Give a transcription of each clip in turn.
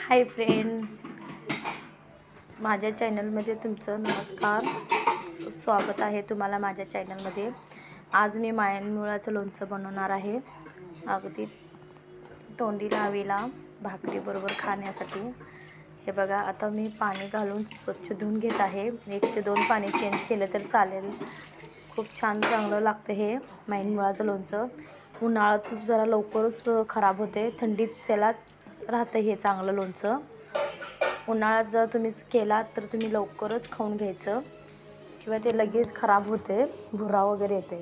Hi friend, माझ्या चॅनलमध्ये तुमचं नमस्कार, स्वागत आहे तुम्हाला माझ्या चॅनलमध्ये। आज मी मायनमुळाचं लोणचं बनवणार आहे, अगदी तोंडी लावीला भाकरीबरोबर खाण्यासाठी। हे बघा, आता मी पाणी घालून स्वच्छ धुवून घेत आहे। 1 ते 2 पाणी चेंज केलं तर चालेल। खूप छान चांगलं लागतं हे मायनमुळाचं लोणचं। उन्हाळ्यात जरा लवकरच खराब होते, थंडीत त्याला राहतं हे चांगलं लोणचं। उन्हाळ्यात जर तुम्ही केला तर तुम्ही लवकरच खाऊन घ्यायचं, किंवा ते लगेच खराब होते, भुरा वगैरे येते।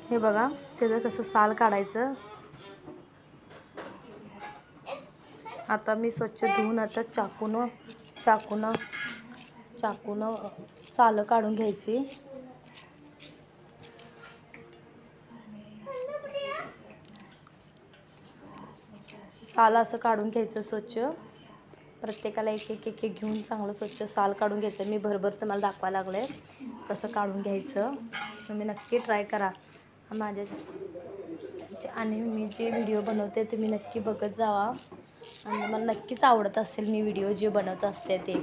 हे बघा, त्याचं कसं साल काढायचं। आता मी स्वच्छ धुवून आता चाकून सालं काढून घ्यायची। साल असं काढून घ्यायचं स्वच्छ। प्रत्येकाला एक घेऊन चांगलं स्वच्छ साल काढून घ्यायचं। मी भरभर तुम्हाला दाखवायला लागले कसं काढून घ्यायचं। तुम्ही नक्की ट्राय करा आणि मी जे व्हिडिओ बनवते तुम्ही नक्की बघत जावा, आणि मला नक्कीच आवडत असेल मी व्हिडिओ जे बनवत असते ते।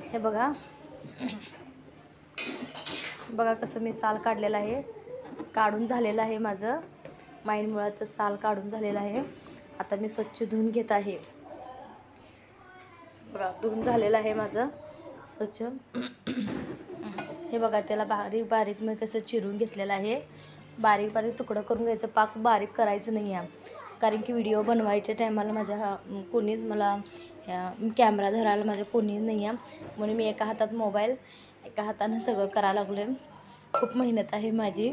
हे बघा कसं मी साल काढलेलं आहे, काढून झालेलं आहे माझं मायनमुळाचं साल काढून झालेलं आहे। आता मी स्वच्छ धुवून घेत आहे। बघा, धुवून झालेलं आहे माझं स्वच्छ। हे बघा, त्याला बारीक बारीक मी कसं चिरून घेतलेलं आहे। बारीक बारीक तुकडं करून घ्यायचं, पाक बारीक करायचं नाही आहे, कारण की व्हिडिओ बनवायच्या टायमाला माझ्या कोणीच मला कॅमेरा धरायला माझ्या कोणीच नाही आहे, म्हणून मी एका हातात मोबाईल एका हातानं सगळं करायला लागले। खूप मेहनत आहे माझी।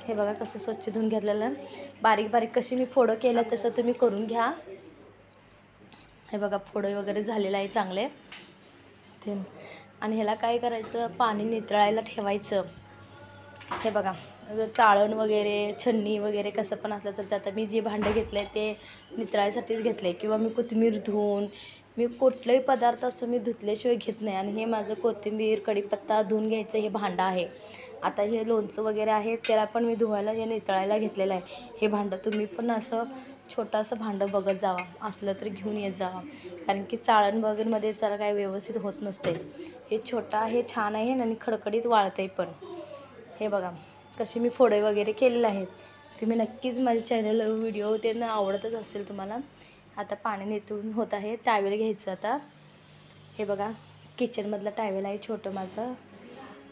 हे बघा कसं स्वच्छ धुवून घेतलेलं, बारीक बारीक कशी मी फोडं केलं तसं तुम्ही करून घ्या। हे बघा, फोडं वगैरे झालेलं आहे चांगले ते। आणि ह्याला काय करायचं, पाणी नितळायला ठेवायचं। हे बघा, चाळण वगैरे छन्नी वगैरे कसं पण असलं तर आता मी जे भांडं घेतलं आहे ते नितळायसाठीच घेतलं आहे, किंवा मी कोथिंबीर धुवून मी कुठलाही पदार्थ असं मी धुतल्याशिवाय घेत नाही। आणि हे माझं कोथिंबीर कढीपत्ता धुवून घ्यायचं हे भांडं आहे। आता हे लोणचं वगैरे आहे त्याला पण मी धुवायला हे नितळायला घेतलेलं आहे। हे भांडं तुम्ही पण असं छोटंसं भांडं बघत जावा, असलं तर घेऊन येत जावा, कारण की चाळण वगैरेमध्ये जरा काय व्यवस्थित होत नसते। हे छोटं आहे, छान आहे आणि खडखडीत वाळतंय पण। हे बघा कशी मी फोडे वगैरे केलेले आहेत। तुम्ही नक्कीच माझ्या चॅनल व्हिडिओ त्यांना आवडतच असेल तुम्हाला। आता पाणी नितळून होत आहे, टॅवेल घ्यायचं आता। हे बघा, किचनमधलं टॅवेल आहे छोटं माझं,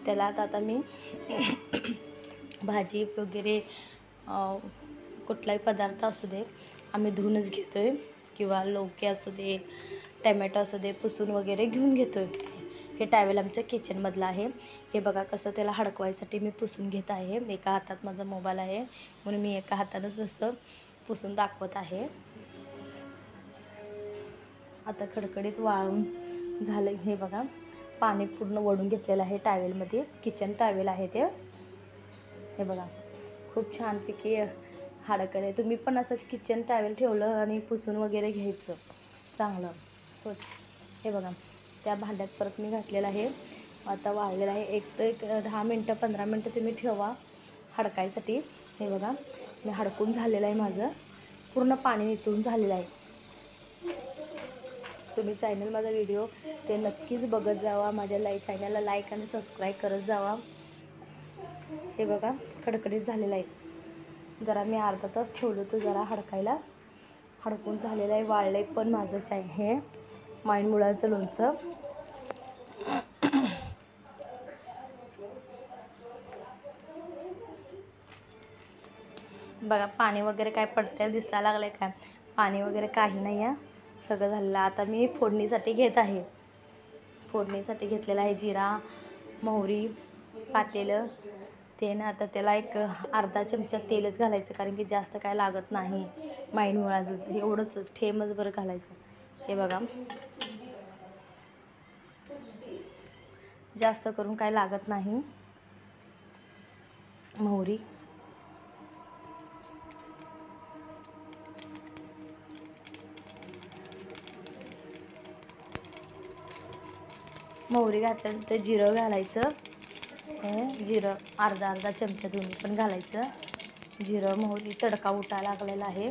त्याला आता मी भाजी वगैरे कुठलाही पदार्थ असू दे आम्ही धुवूनच घेतो आहे, किंवा लौकी असू दे, टमॅटो असू दे, पुसून वगैरे घेऊन घेतो आहे। हे टॅवेल आमच्या किचनमधलं आहे। हे बघा कसं त्याला हडकवायसाठी मी पुसून घेत आहे। एका हातात माझा मोबाईल आहे, म्हणून मी एका हातानंच असं पुसून दाखवत आहे। आता खडखडीत वाळून झालं। हे बघा, पाणी पूर्ण वडून घेतलेलं आहे टॅवेलमध्ये, किचन टॅवेल आहे ते। हे बघा, खूप छानपैकी हडकलं आहे। तुम्ही पण असंच किचन टॅवेल ठेवलं आणि पुसून वगैरे घ्यायचं चांगलं स्वच्छ। हे बघा, त्या भांड्यात परत मी घातलेलं आहे, आता वाळलेलं आहे। 1 ते 10 मिनटं 15 मिनटं तुम्ही ठेवा हडकायसाठी। हे बघा, मी हडकून झालेलं आहे माझं, पूर्ण पाणी नितळून झालेलं आहे। तुम्ही चॅनल माझा व्हिडिओ ते नक्कीच बघत जावा, माझ्या चॅनलला लाईक आणि सबस्क्राईब करत जावा। हे बघा खडखडीत झालेलं आहे। जरा मी अर्धा तास ठेवलं तर जरा हडकायला, हडकून झालेलं आहे, वाळलंय पण माझं हे मायनमुळाचं लोणचं। बघा, पाणी वगैरे काय पडतेलं दिसायला लागलं काय, पाणी वगैरे काही नाही आहे, सगळं झालेलं। आता मी फोडणीसाठी घेत आहे। फोडणीसाठी घेतलेलं आहे जिरा, मोहरी, पातेलं तेल। आता त्याला एक अर्धा चमचा तेलच घालायचं, कारण की जास्त काय लागत नाही मायनमुळाचं, एवढंच ठेमच बरं घालायचं। हे बघा, जास्त करून काय लागत नाही। मोहरी, मोहरी घातल्यानंतर जिरं घालायचं। हे जिरं अर्धा चमचा दोन्ही पण घालायचं। जिरं मोहरी तडका उठायला लागलेला आहे.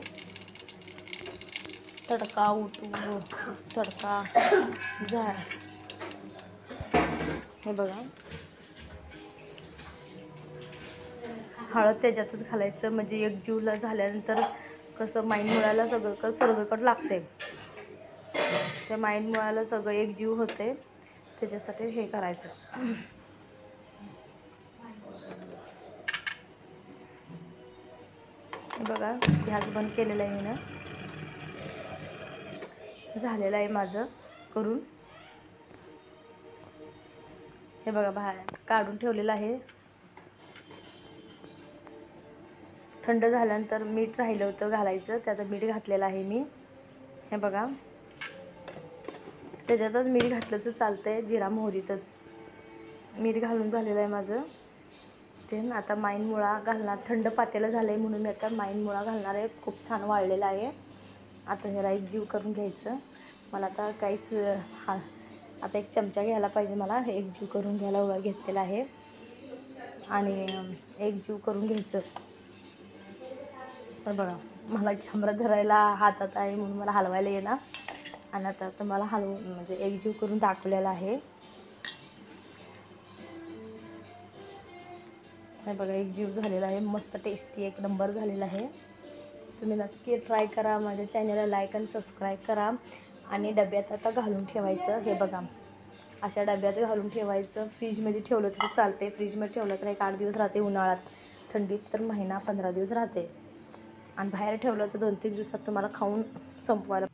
तडका जा हे बघा, हळद त्याच्यातच घालायचं म्हणजे एक जीवला झाल्यानंतर कसं माईन मुळाला सगळं सर्वकडे लागते. त्या माईन मुळाला सगळं एक जीव होते, त्याच्यासाठी हे करायचं. हे बघा गॅस बंद केलेला आहे ना, झालेलं आहे माझं करून. हे बघा बाहेर काढून ठेवलेलं आहे. थंड झाल्यानंतर मीठ राहिलं होतं घालायचं, त्यात मीठ घातलेलं आहे मी. हे बघा त्याच्यातच मीठ घातलंच चालतंय, जिरा मोहरीतच मीठ घालून झालेलं आहे माझं. ते आता माईन मुळा घालणार, थंड पातेलं झालं आहे म्हणून मी आता माईन मुळा घालणार आहे. खूप छान वाळलेला आहे. आता ह्याला एक जीव करून घ्यायचं. मला आता काहीच आता एक चमचा घ्यायला पाहिजे. मला एक जीव करून घ्यायला घेतलेला आहे आणि एक जीव करून घ्यायचं. तर बघा मला कॅमेरा धरायला हातात आहे म्हणून मला हलवायला येणार, आणि आता मला हलवून म्हणजे एक जीव करून दाखवलेला आहे. हे बघा एक जीव झालेला आहे. मस्त टेस्टी एक नंबर झालेला आहे. तुम्ही नक्की ट्राय करा. माझ्या चॅनलला लाईक आणि सबस्क्राईब करा. आणि डब्यात आता घालून ठेवायचं. हे बघा अशा डब्यात घालून ठेवायचं. फ्रीजमध्ये ठेवलं तरी चालते. फ्रीजमध्ये ठेवलं तर एक 8 दिवस राहते. उन्हाळ्यात, थंडीत तर महिना 15 दिवस राहते. आणि बाहेर ठेवलं तर 2-3 दिवसात तुम्हाला खाऊन संपवायला